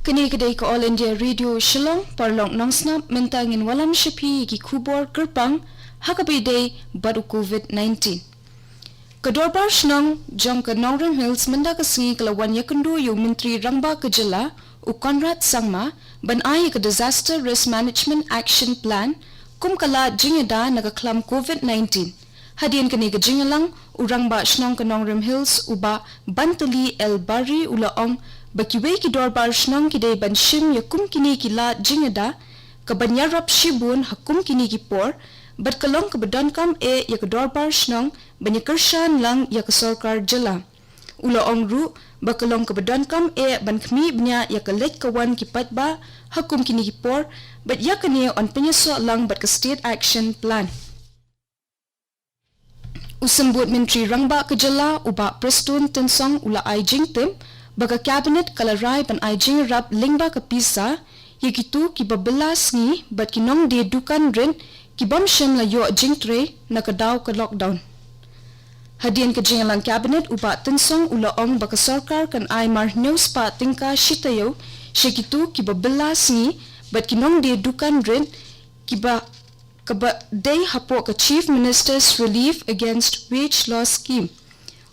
Kini kedai ke All India Radio Shillong parlong nang snap mentangin walam shapi ki kubor kerpang hakabide baru COVID-19. Kedorbar Shnong jong ke Northern Hills menda kesengi kelawan yakendu yu Menteri Rangba Kejela u Conrad Sangma ban ai ke Disaster Risk Management Action Plan kum kala jingeda naga klam COVID-19. Hadian kini ke jingalang u Rangba Shnong ke Northern Hills uba Bantuli El Bari ulaong bakiwe ki dorbar Shnong kidei ban shim yakum kini kila jingeda ke banyarap shibun hakum kini ki por bat kalong ke bedankam ya ke dorbar Shnong banyakershan lang ya ke sorkar jela ulaong ru bakalong ke bedankam ban kmi bnya ya ke lek kawan ki patba hakum kini ki por bat ya kene on penyeso lang bat ke state action plan usambut Menteri Rangba Kejela uba Prestun Tensong ula ai jingtim baga cabinet kalarai ban ai jing rap lingba ke pisa yakitu ki babelas ni bat kinong de dukan rin ki bom shem la yo jing tre na kadaw ke lockdown hadian ke jingalang cabinet uba Tensong ula ong baga sarkar kan ai mar news pa tingka shitayo yakitu ki babelas ni bat kinong de dukan rin ki ba kaba day hapo ka Chief Minister's Relief Against Wage Loss Scheme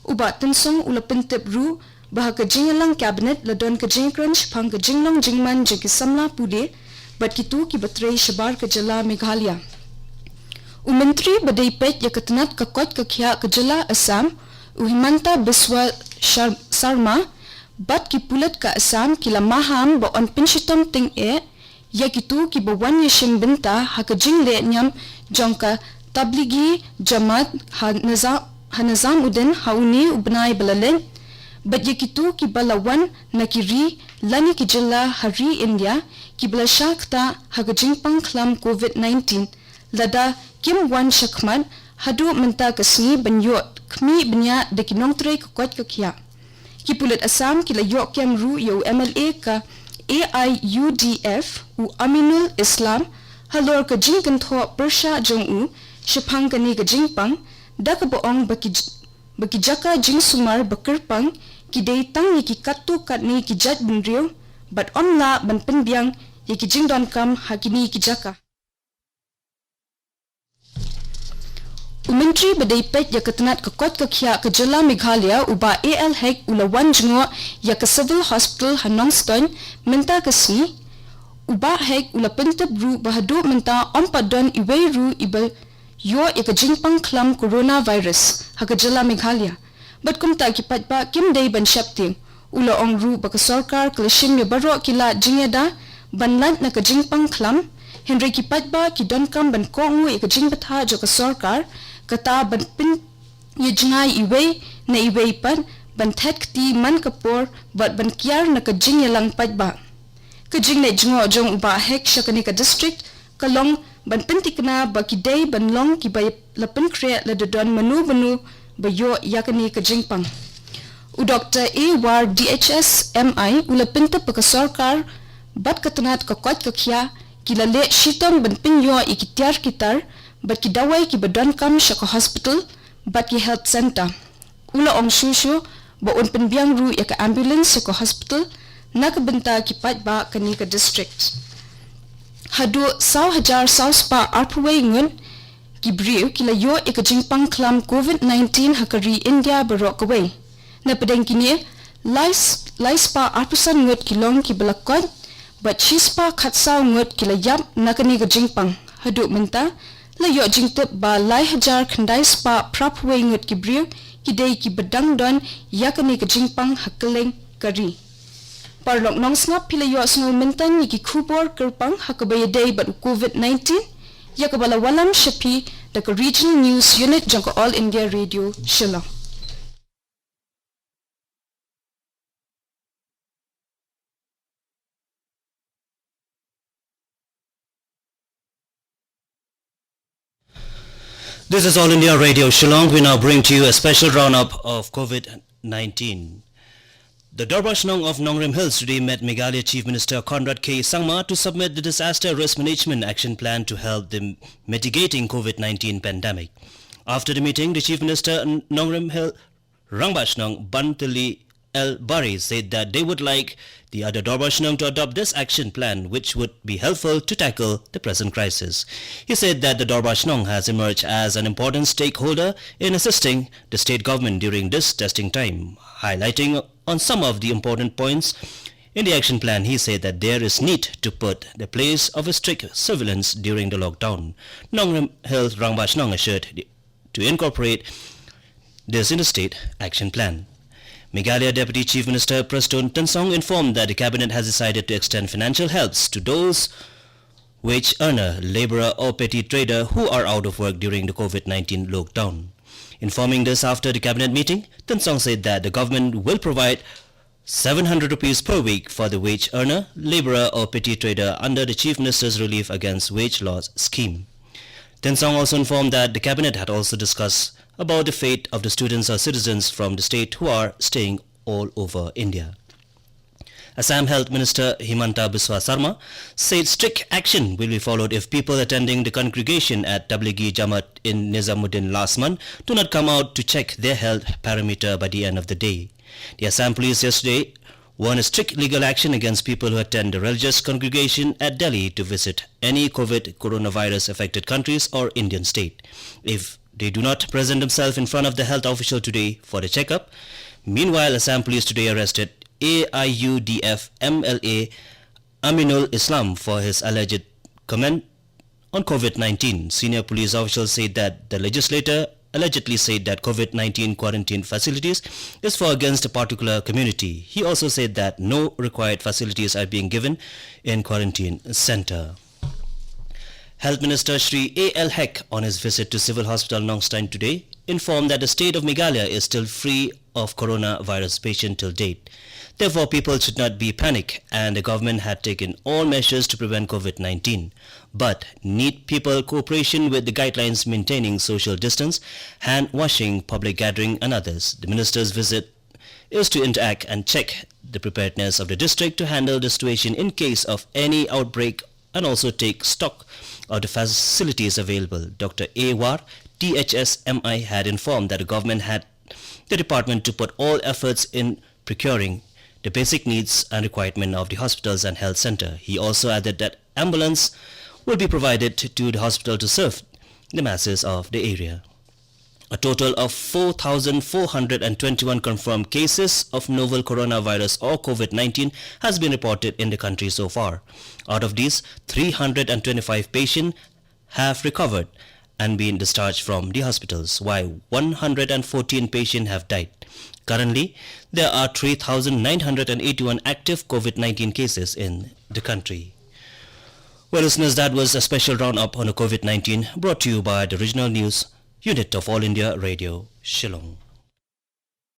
uba Tensong ula pentep ru bah ke jingalang cabinet ladon ke jingkrunch phang ke jinglong jingman jing ki samla pude bat kitu ki batrei shabar ke jela Meghalaya menteri badai pet ya ketenat ke kot ke khia ke jela Assam Himanta Biswa Sarma bat ki pulat ke Assam ki lamaham ba on pinshitom ting ya kitu ki bawan yashim binta ha ke jingle nyam jongka tabligi jamaat hanazam udin hauni ubnai balalen bat yakitu ki balawan nakiri lani ki jilla hari India ki bala shakta hagajing pangklam COVID-19 lada kim wan shakman hadu menta kasni banyot kmi bnya de kinong tre ko kot kakya ki pulit Assam ki la yok kyam ru yo MLA ka AIUDF u Aminul Islam halor ka jingkan tho persha jong u shapang kani ka jingpang dak boong baki jaka jing sumar bakirpang kidei tang ki katu katni ki jat bunriu bat onla ban penbiang ki jingdon kam hakini ki jaka Menteri badai pet ya ketenat ke kot ke khia ke jela Meghalaya uba AL hek ulawan jengo ya ke civil hospital Hanongston minta kesi uba hek ula pentep ru bahadu minta ompadon iwei ru ibel yo ya ke jingpang klam coronavirus ha ke jela Meghalaya bat kumta ki patba kim dei ban shapting ula ong ru ba ke sarkar klashim ya baro kila jingeda banlat na ke jingpang klam Henry ki patba ki donkam ban kongu ya ke jingbetha jo ke sarkar kata ban pin ye jingai iwei na iwei pan ban thet kti man kapor bat ban kiar na ka jing yalang patba ka jing ne jingo jong ba hek shakani ka district kalong ban pintikna ba ki dei ban long ki bay lapen kre la don manu banu ba yo yakani ka jingpang u Dr. A War DHS MI ula pinta pa ka sarkar bat katanat ka kot ka khia kilale shitam ban pin yo ikityar kitar bat ki dawai ki badon kam shaka hospital bat ki health center ula ong shushu ba un penbiang ru ya ka ambulance shaka hospital nak benta ki pat ba kani ka district hadu 100,000 spa arpway ngun ki briu ki la yo ka jingpang klam COVID-19 hakari India barok away na pedeng kini lai spa arpusan ngut ki long ki balakot bat shi spa khatsau ngut ki la yap nakani ka jingpang hadu menta la yo jingtep ba lai hajar khandai spa prapway ngut ki briu ki dei ki bedang don yakani ka jingpang hakeleng kari parlok nong snap pila yo sngo mentan ki khubor kerpang hakabay dei bat COVID-19 yakabala walam shapi the regional news unit jong All India Radio Shillong. This is All India Radio Shillong. We now bring to you a special roundup of COVID-19. The Dorbar Shnong of Nongrim Hills today met Meghalaya Chief Minister Conrad K. Sangma to submit the Disaster Risk Management Action Plan to help the mitigating COVID-19 pandemic. After the meeting, the Chief Minister Nongrim Hill Rangba Shnong Bantili El Bari said that they would like the other Dorbar Shillong to adopt this action plan, which would be helpful to tackle the present crisis. He said that the Dorbar Shillong has emerged as an important stakeholder in assisting the state government during this testing time. Highlighting on some of the important points in the action plan, he said that there is need to put the place of a strict surveillance during the lockdown. Nongrim Hills Rangba Shillong assured to incorporate this in the state action plan. Meghalaya Deputy Chief Minister Prastun Tensong informed that the cabinet has decided to extend financial helps to those wage earner, labourer or petty trader who are out of work during the COVID-19 lockdown. Informing this after the cabinet meeting, Tensong said that the government will provide 700 rupees per week for the wage earner, labourer or petty trader under the Chief Minister's Relief Against Wage Loss scheme. Tensong also informed that the cabinet had also discussed about the fate of the students or citizens from the state who are staying all over India. Assam Health Minister Himanta Biswa Sarma said strict action will be followed if people attending the congregation at Tablighi Jamaat in Nizamuddin last month do not come out to check their health parameter by the end of the day. The Assam police yesterday warned a strict legal action against people who attend the religious congregation at Delhi to visit any COVID coronavirus affected countries or Indian state. If they do not present themselves in front of the health official today for the checkup. Meanwhile, Assam police today arrested AIUDF MLA Aminul Islam for his alleged comment on COVID-19. Senior police officials said that the legislator allegedly said that COVID-19 quarantine facilities is for against a particular community. He also said that no required facilities are being given in quarantine center. Health Minister Shri A.L. Hek, on his visit to Civil Hospital Nongstein today, informed that the state of Meghalaya is still free of coronavirus patient till date. Therefore, people should not be panic, and the government had taken all measures to prevent COVID-19, but need people cooperation with the guidelines maintaining social distance, hand washing, public gathering and others. The minister's visit is to interact and check the preparedness of the district to handle the situation in case of any outbreak and also take stock of the facilities available. Dr. A. War, THSMI, had informed that the government had the department to put all efforts in procuring the basic needs and requirement of the hospitals and health center. He also added that ambulance will be provided to the hospital to serve the masses of the area. A total of 4,421 confirmed cases of novel coronavirus or COVID-19 has been reported in the country so far. Out of these, 325 patients have recovered and been discharged from the hospitals, while 114 patients have died. Currently, there are 3,981 active COVID-19 cases in the country. Well, listeners, that was a special roundup on COVID-19 brought to you by the Regional News Unit of All India Radio, Shillong.